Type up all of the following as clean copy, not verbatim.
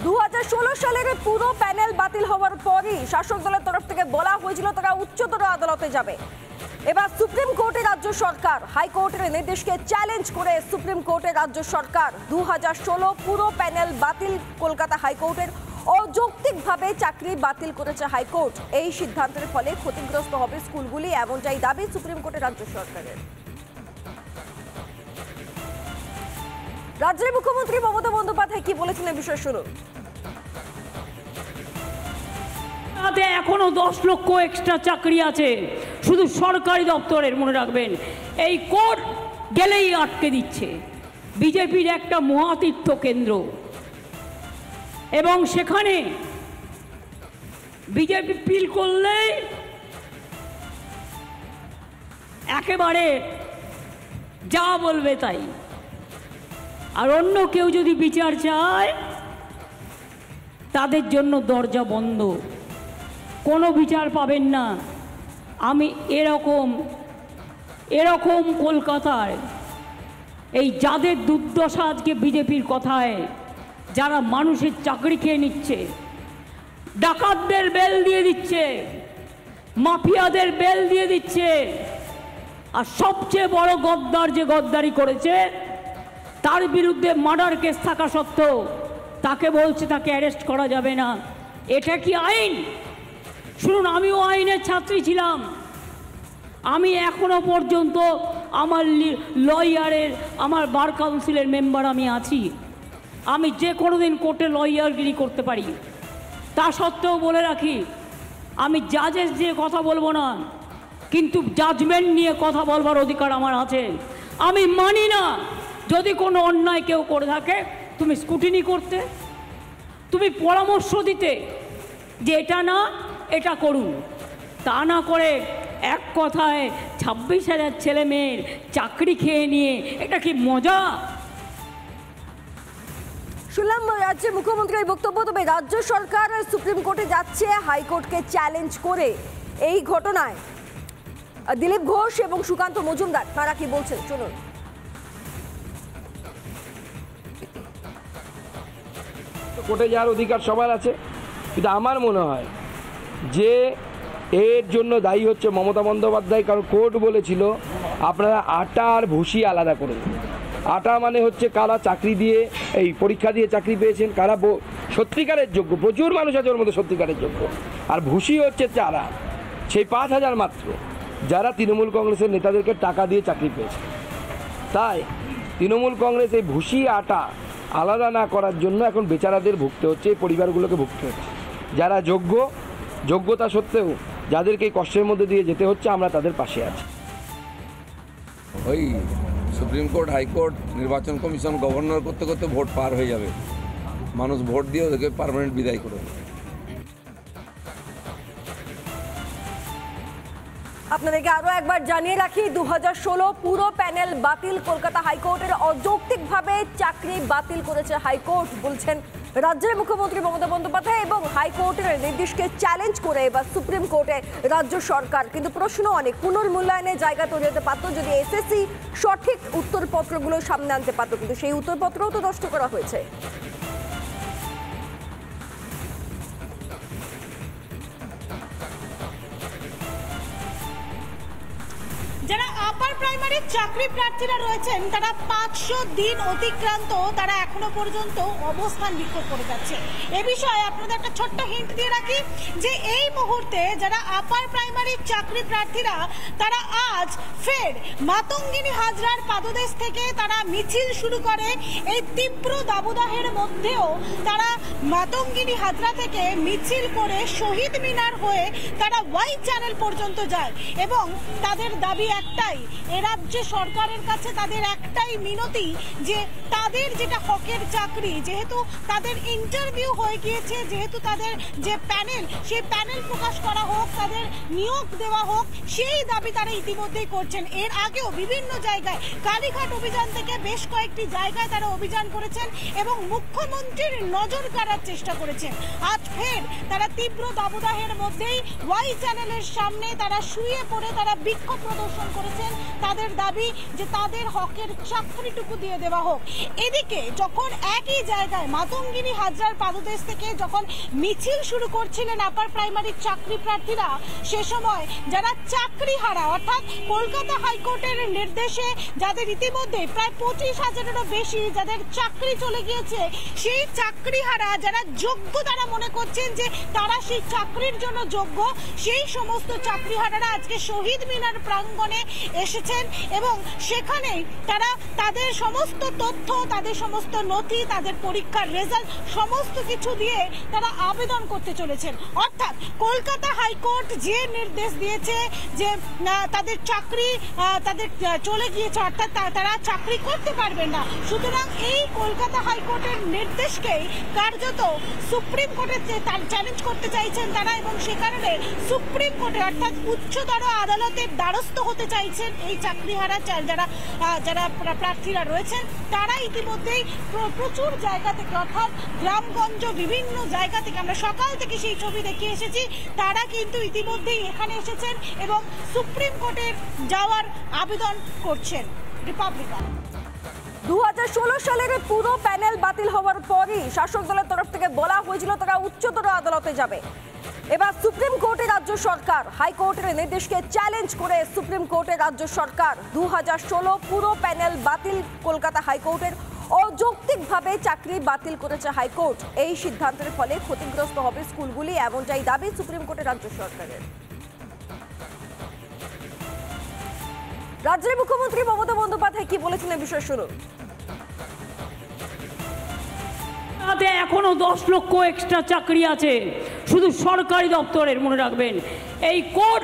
2016 সালের পুরো প্যানেল বাতিল হওয়ার পরই শাসক দলের তরফ থেকে বলা হয়েছিল তারা উচ্চতর আদালতে যাবে। এবার সুপ্রিম কোর্টে রাজ্য সরকার, হাইকোর্টের নির্দেশকে চ্যালেঞ্জ করে সুপ্রিম কোর্টে রাজ্য সরকার 2016 পুরো প্যানেল বাতিল কলকাতা হাইকোর্টের অযৌক্তিকভাবে চাকরি বাতিল করেছে হাইকোর্ট। এই সিদ্ধান্তের ফলে ক্ষতিগ্রস্ত হবে স্কুলগুলি, এমনটাই দাবি সুপ্রিম কোর্টের রাজ্য সরকারের। রাজ্যের মুখ্যমন্ত্রী মমতা বন্দ্যোপাধ্যায় কি বলেছেন এই বিষয়ে শুনুন। এখনো 10 লক্ষ এক্সট্রা চাকরি আছে শুধু সরকারি দপ্তরের, মনে রাখবেন। এই কোর্ট গেলেই আটকে দিচ্ছে। বিজেপির একটা মহাতীর্থ কেন্দ্র এবং সেখানে বিজেপি পিল করলে একেবারে যা বলবে তাই, আর অন্য কেউ যদি বিচার চায় তাদের জন্য দরজা বন্ধ, কোনো বিচার পাবেন না। আমি এরকম কলকাতায় এই যাদের দুর্দশা আজকে বিজেপির কথায়, যারা মানুষের চাকরি খেয়ে নিচ্ছে, ডাকাতদের বেল দিয়ে দিচ্ছে, মাফিয়াদের বেল দিয়ে দিচ্ছে, আর সবচেয়ে বড় গদ্দার যে গদ্দারি করেছে তার বিরুদ্ধে মার্ডার কেস থাকা সত্ত্বেও তাকে বলছে তাকে অ্যারেস্ট করা যাবে না। এটা কি আইন? শুনুন, আমিও আইনের ছাত্রী ছিলাম। আমি এখনো পর্যন্ত আমার লয়ারের, আমার বার কাউন্সিলের মেম্বার আমি আছি। আমি যে কোনো দিন কোর্টে লয়ারগিরি করতে পারি। তা সত্ত্বেও বলে রাখি, আমি জাজেস দিয়ে কথা বলবো না, কিন্তু জাজমেন্ট নিয়ে কথা বলবার অধিকার আমার আছে। আমি মানি না যদি কোনো অন্যায় কেউ করে থাকে তুমি স্কুটিনি করতে, তুমি পরামর্শ দিতে যে এটা না এটা করুন, তা না করে এক কথায় 26,000 ছেলে মেয়ের চাকরি খেয়ে নিয়ে এটা কি মজা? শুনলাম রাজ্যের মুখ্যমন্ত্রীর বক্তব্য। তবে রাজ্য সরকার সুপ্রিম কোর্টে যাচ্ছে হাইকোর্টকে চ্যালেঞ্জ করে। এই ঘটনায় দিলীপ ঘোষ এবং সুকান্ত মজুমদার তারা কি বলছেন শুনুন। কোর্টে যাওয়ার অধিকার সবার আছে, কিন্তু আমার মনে হয় যে এর জন্য দায়ী হচ্ছে মমতা বন্দ্যোপাধ্যায়। কারণ কোর্ট বলেছিল আপনারা আটা আর ভুসি আলাদা করুন। আটা মানে হচ্ছে কারা চাকরি দিয়ে, এই পরীক্ষা দিয়ে চাকরি পেয়েছেন, কারা সত্যিকারের যোগ্য, প্রচুর মানুষ আছে ওর মধ্যে সত্যিকারের যোগ্য। আর ভুসি হচ্ছে যারা, সেই 5,000 মাত্র যারা তৃণমূল কংগ্রেসের নেতাদেরকে টাকা দিয়ে চাকরি পেয়েছে। তাই তৃণমূল কংগ্রেস এই ভুসি আটা আলাদা না করার জন্য এখন বেচারাদের ভুগতে হচ্ছে, এই পরিবারগুলোকে ভুগতে হচ্ছে। যারা যোগ্যতা সত্ত্বেও যাদেরকে এই কষ্টের মধ্যে দিয়ে যেতে হচ্ছে, আমরা তাদের পাশে আছি। ওই সুপ্রিম কোর্ট, হাইকোর্ট, নির্বাচন কমিশন, গভর্নর করতে করতে ভোট পার হয়ে যাবে। মানুষ ভোট দিয়ে ওদেরকে পার্মানেন্ট বিদায় করে দেবে। আপনাদেরকে আরো একবার জানিয়ে রাখি, 2016 পুরো প্যানেল বাতিল কলকাতা হাইকোর্টের অযৌক্তিকভাবে চাকরি বাতিল করেছে হাইকোর্ট, বলছেন রাজ্যের মুখ্যমন্ত্রী মমতা বন্দ্যোপাধ্যায়। এবং হাইকোর্টের নির্দেশকে চ্যালেঞ্জ করে এবার সুপ্রিম কোর্টে রাজ্য সরকার। কিন্তু প্রশ্ন অনেক, পুনর্মূল্যায়নের জায়গা তৈরি হতে পারত যদি এসএসসি সঠিক উত্তরপত্রগুলো সামনে আনতে পারত, কিন্তু সেই উত্তরপত্রও তো নষ্ট করা হয়েছে। যারা আপার প্রাইমারির চাকরি প্রার্থীরা রয়েছেন তারা 500 দিন অতিক্রান্ত, তারা এখনো পর্যন্ত অবস্থান বিক্ষোভ করে যাচ্ছে। এ বিষয়ে আপনাদের একটা ছোট্ট হিন্ট দিয়ে রাখি যে এই মুহূর্তে যারা আপার প্রাইমারির চাকরি প্রার্থীরা তারা আজ ফের মাতঙ্গিনী হাজরার পাদদেশ থেকে তারা মিছিল শুরু করে। এই তীব্র দাবদাহের মধ্যেও তারা মাতঙ্গিনী হাজরা থেকে মিছিল করে শহীদ মিনার হয়ে তারা ওয়াই চ্যানেল পর্যন্ত যায় এবং তাদের দাবি একটাই, এ রাজ্য সরকারের কাছে তাদের একটাই মিনতি যে তাদের যেটা হকের চাকরি, যেহেতু তাদের ইন্টারভিউ হয়ে গিয়েছে, যেহেতু তাদের যে প্যানেল, সেই প্যানেল প্রকাশ করা হোক, তাদের নিয়োগ দেওয়া হোক, সেই দাবি তারা ইতিমধ্যেই করছেন। এর আগেও বিভিন্ন জায়গায় কালীঘাট অভিযান থেকে বেশ কয়েকটি জায়গায় তারা অভিযান করেছেন এবং মুখ্যমন্ত্রীর নজর কাড়ার চেষ্টা করেছেন। আজ ফের তারা তীব্র দাবদাহের মধ্যেই ওয়াই চ্যানেলের সামনে তারা শুয়ে পড়ে তারা বিক্ষোভ প্রদর্শন করেছেন। তাদের দাবি যে তাদের হকের চাকরিটুকু দিয়ে দেওয়া হোক। এদিকে যখন একই জায়গায় মাতঙ্গিনী হাজরার পাদদেশ থেকে যখন মিছিল শুরু করছিলেন আপার প্রাইমারির চাকরি প্রার্থীরা, সে সময় যারা চাকরি হারা অর্থাৎ কলকাতা হাইকোর্টের নির্দেশে যাদের ইতিমধ্যে প্রায় 25,000-এরও বেশি যাদের চাকরি চলে গিয়েছে, সেই চাকরি হারা যারা যোগ্য, তারা মনে করছেন যে তারা সেই চাকরির জন্য যোগ্য, সেই সমস্ত চাকরি হারারা আজকে শহীদ মিনার প্রাঙ্গণে এসেছেন এবং সেখানে তারা তাদের সমস্ত তথ্য, তাদের সমস্ত নথি, তাদের পরীক্ষার রেজাল্ট সমস্ত কিছু দিয়ে তারা আবেদন করতে চলেছেন। অর্থাৎ কলকাতা হাইকোর্ট যে নির্দেশ দিয়েছে যে তাদের চাকরি তাদের চলে গিয়েছে, অর্থাৎ তারা চাকরি করতে পারবেন না, সুতরাং এই কলকাতা হাইকোর্টের নির্দেশকেই কার্যত সুপ্রিম কোর্টে চ্যালেঞ্জ করতে চাইছেন তারা এবং সে কারণে সুপ্রিম কোর্টে অর্থাৎ উচ্চতর আদালতের দ্বারস্থ হতে চাইছেন এই চাকরিহারা যারা প্রার্থীরা রয়েছেন। তারা ইতিমধ্যেই প্রচুর জায়গা থেকে অর্থাৎ গ্রামগঞ্জ বিভিন্ন জায়গা থেকে, আমরা সকাল থেকে সেই ছবি দেখে এসেছি, তারা কিন্তু ইতিমধ্যেই এখানে এসেছেন এবং সুপ্রিম কোর্টে যাওয়ার আবেদন করছেন। রিপাবলিকান 2016 সালের পুরো প্যানেল বাতিল হওয়ার পরই শাসক দলের তরফ থেকে বলা হয়েছিল তারা উচ্চতর আদালতে যাবে। এবার সুপ্রিম কোর্টে রাজ্য সরকার হাইকোর্টের নির্দেশকে চ্যালেঞ্জ করে সুপ্রিম কোর্টে রাজ্য সরকার 2016 পুরো প্যানেল বাতিল কলকাতা হাইকোর্টের অযৌক্তিকভাবে চাকরি বাতিল করেছে হাইকোর্ট। এই সিদ্ধান্তের ফলে ক্ষতিগ্রস্ত হবে স্কুলগুলি, এমনটাই দাবি সুপ্রিম কোর্টে রাজ্য সরকারের। রাজ্যের মুখ্যমন্ত্রী মমতা বন্দ্যোপাধ্যায় কি বলেছেন এই বিষয়ে শুনুন। এখনো 10 লক্ষ এক্সট্রা চাকরি আছে শুধু সরকারি দপ্তরের, মনে রাখবেন। এই কোর্ট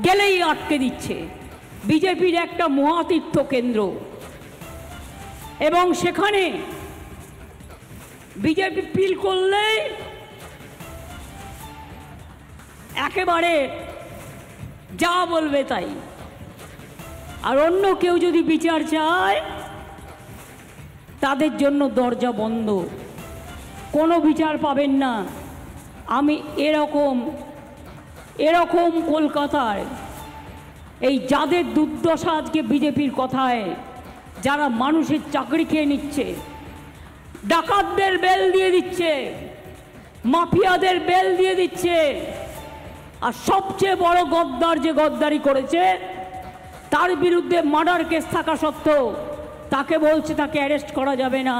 গেলেই আটকে দিচ্ছে। বিজেপির একটা মহাতীর্থ কেন্দ্র এবং সেখানে বিজেপি পিল করলে একেবারে যা বলবে তাই, আর অন্য কেউ যদি বিচার চায় তাদের জন্য দরজা বন্ধ, কোনো বিচার পাবেন না। আমি এরকম কলকাতায় এই যাদের দুর্দশা আজকে বিজেপির কথায়, যারা মানুষের চাকরি খেয়ে নিচ্ছে, ডাকাতদের বেল দিয়ে দিচ্ছে, মাফিয়াদের বেল দিয়ে দিচ্ছে, আর সবচেয়ে বড় গদ্দার যে গদ্দারি করেছে তার বিরুদ্ধে মার্ডার কেস থাকা সত্ত্বেও তাকে বলছে তাকে অ্যারেস্ট করা যাবে না।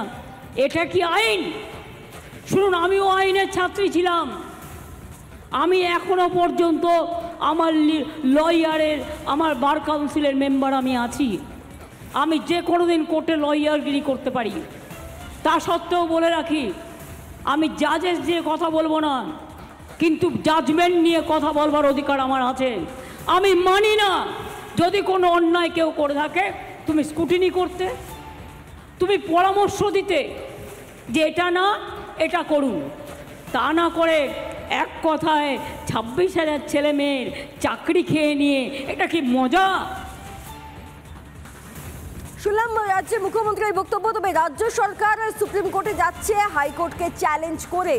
এটা কি আইন? শুনুন, আমিও আইনের ছাত্রী ছিলাম। আমি এখনো পর্যন্ত আমার লয়ারের, আমার বার কাউন্সিলের মেম্বার আমি আছি। আমি যে কোনো দিন কোর্টে লয়ারগিরি করতে পারি। তা সত্ত্বেও বলে রাখি, আমি জাজেস দিয়ে কথা বলবো না, কিন্তু জাজমেন্ট নিয়ে কথা বলবার অধিকার আমার আছে। আমি মানি না যদি কোনো অন্যায় কেউ করে থাকে তুমি স্কুটিনি করতে, তুমি পরামর্শ দিতে যে এটা না এটা করুন, তা না করে এক কথায় 26,000 ছেলে মেয়ের চাকরি খেয়ে নিয়ে এটা কি মজা? শুনলাম রাজ্যের মুখ্যমন্ত্রীর বক্তব্য। তবে রাজ্য সরকার সুপ্রিম কোর্টে যাচ্ছে হাইকোর্টকে চ্যালেঞ্জ করে।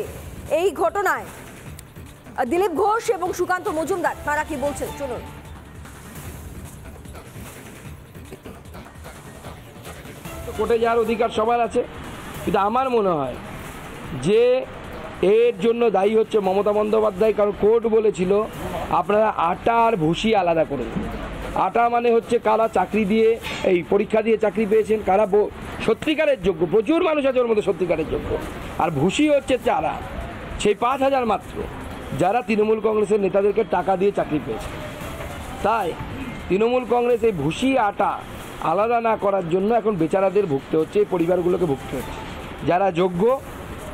এই ঘটনায় দিলীপ ঘোষ এবং সুকান্ত মজুমদার তারা কি বলছেন শুনুন। কোর্টে যাওয়ার অধিকার সবার আছে, কিন্তু আমার মনে হয় যে এর জন্য দায়ী হচ্ছে মমতা বন্দ্যোপাধ্যায়। কারণ কোর্ট বলেছিল আপনারা আটা আর ভুসি আলাদা করুন। আটা মানে হচ্ছে কারা চাকরি দিয়ে, এই পরীক্ষা দিয়ে চাকরি পেয়েছেন, কারা সত্যিকারের যোগ্য, প্রচুর মানুষ আছে ওর মধ্যে সত্যিকারের যোগ্য। আর ভুসি হচ্ছে যারা, সেই 5,000 মাত্র যারা তৃণমূল কংগ্রেসের নেতাদেরকে টাকা দিয়ে চাকরি পেয়েছে। তাই তৃণমূল কংগ্রেস এই ভুসি আটা আলাদা না করার জন্য এখন বেচারাদের ভুগতে হচ্ছে, এই পরিবারগুলোকে ভুগতে হচ্ছে। যারা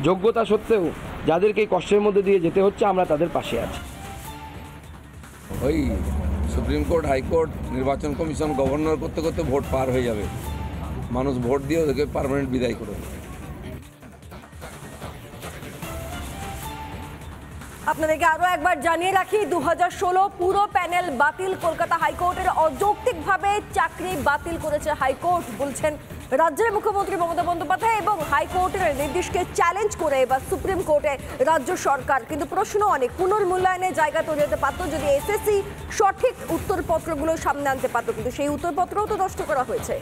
যোগ্যতা সত্ত্বেও যাদেরকে এই কষ্টের মধ্যে দিয়ে যেতে হচ্ছে, আমরা তাদের পাশে আছি। ওই সুপ্রিম কোর্ট, হাইকোর্ট, নির্বাচন কমিশন, গভর্নর করতে করতে ভোট পার হয়ে যাবে, মানুষ ভোট দিয়ে ওদেরকে পার্মানেন্ট বিদায় করে দেবে। আপনাদেরকে আরো একবার জানিয়ে রাখি 2016 পুরো প্যানেল বাতিল। কলকাতা হাইকোর্টের অযৌক্তিকভাবে চাকরি বাতিল করেছে হাইকোর্ট, বলছেন রাজ্যের মুখ্যমন্ত্রী মমতা বন্দ্যোপাধ্যায়। এবং হাইকোর্টের নির্দেশকে চ্যালেঞ্জ করে এবার সুপ্রিম কোর্টে রাজ্য সরকার। কিন্তু প্রশ্ন অনেক, পুনর্মূল্যায়নের জায়গা তৈরি হতে পারত যদি এসএসসি সঠিক উত্তরপত্রগুলো সামনে আনতে পারত, কিন্তু সেই উত্তরপত্রও তো নষ্ট করা হয়েছে।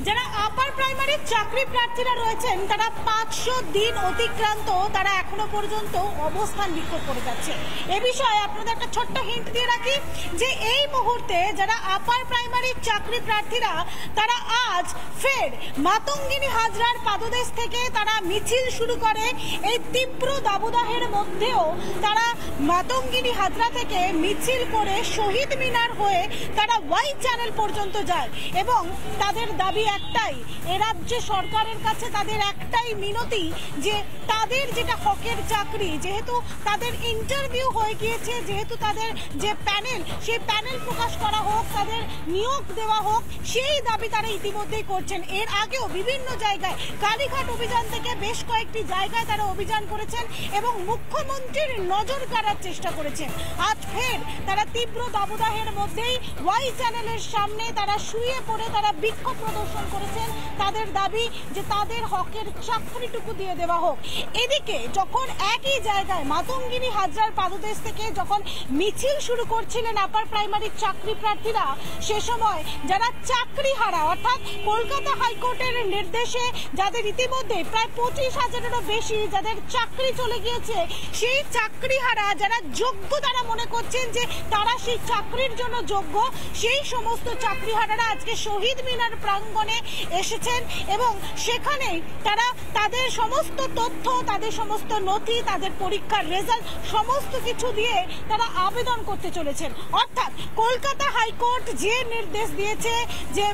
যারা আপার প্রাইমারির চাকরি প্রার্থীরা রয়েছেন তারা 500 দিন অতিক্রান্ত তারা এখনো পর্যন্ত অবস্থান বিক্ষোভ করে যাচ্ছে। এ বিষয়ে আপনাদের একটা ছোট্ট হিন্ট দিয়ে রাখি যে এই মুহূর্তে যারা আপার প্রাইমারির চাকরি প্রার্থীরা তারা আজ ফের মাতঙ্গিনী হাজরার পাদদেশ থেকে তারা মিছিল শুরু করে। এই তীব্র দাবদাহের মধ্যেও তারা মাতঙ্গিনী হাজরা থেকে মিছিল করে শহীদ মিনার হয়ে তারা ওয়াই চ্যানেল পর্যন্ত যায় এবং তাদের দাবি একটাই, এ রাজ্যে সরকারের কাছে তাদের একটাই মিনতি যে তাদের যেটা হকের চাকরি, যেহেতু তাদের ইন্টারভিউ হয়ে গিয়েছে, যেহেতু তাদের যে প্যানেল সেই প্যানেল প্রকাশ করা হোক, তাদের নিয়োগ দেওয়া হোক, সেই দাবি তারা ইতিমধ্যেই করছেন। এর আগেও বিভিন্ন জায়গায় কালীঘাট অভিযান থেকে বেশ কয়েকটি জায়গায় তারা অভিযান করেছেন এবং মুখ্যমন্ত্রীর নজর কাড়ার চেষ্টা করেছেন। আজ ফের তারা তীব্র দাবদাহের মধ্যেই ওয়াই চ্যানেলের সামনে তারা শুয়ে পড়ে তারা বিক্ষোভ প্রদর্শন করেছেন। তাদের দাবি যে তাদের হকের চাকরিটুকু দিয়ে দেওয়া হোক। এদিকে যখন একই জায়গায় মাতঙ্গিনী হাজরার পাদদেশ থেকে যখন মিছিল শুরু করছিলেন আপার প্রাইমারির চাকরি প্রার্থীরা, সে সময় যারা চাকরি হারা অর্থাৎ কলকাতা হাইকোর্টের নির্দেশে যাদের ইতিমধ্যে প্রায় 25,000-এরও বেশি যাদের চাকরি চলে গিয়েছে, সেই চাকরি হারা যারা যোগ্য তারা মনে করছেন যে তারা সেই চাকরির জন্য যোগ্য, সেই সমস্ত চাকরি হারারা আজকে শহীদ মিনার প্রাঙ্গণে এসেছেন এবং সেখানে তারা তাদের সমস্ত তথ্য, তাদের সমস্ত নথি, তাদের পরীক্ষার রেজাল্ট সমস্ত কিছু দিয়ে তারা আবেদন করতে চলেছেন। অর্থাৎ কলকাতা হাইকোর্ট যে নির্দেশ দিয়েছে যে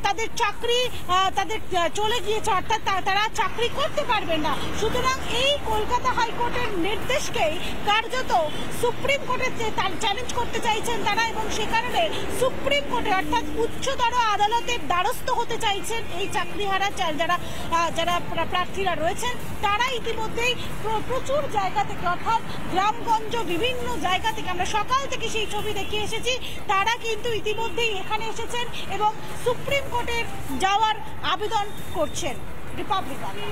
তাদের চাকরি তাদের চলে গিয়েছে, অর্থাৎ তারা চাকরি করতে পারবেন না, সুতরাং এই কলকাতা হাইকোর্টের নির্দেশকেই কার্যত সুপ্রিম কোর্টে চ্যালেঞ্জ করতে চাইছেন তারা এবং সে কারণে সুপ্রিম কোর্টে অর্থাৎ উচ্চতর আদালতের দ্বারস্থ হতে চাইছেন এই চাকরিহারা যারা প্রার্থীরা রয়েছেন। তারা ইতিমধ্যেই প্রচুর জায়গা থেকে অর্থাৎ গ্রামগঞ্জ বিভিন্ন জায়গা থেকে, আমরা সকাল থেকে সেই ছবি দেখিয়ে এসেছি, তারা কিন্তু ইতিমধ্যেই এখানে এসেছেন এবং সুপ্রিম কোর্টের যাওয়ার আবেদন করছেন। রিপাবলিক বাংলা।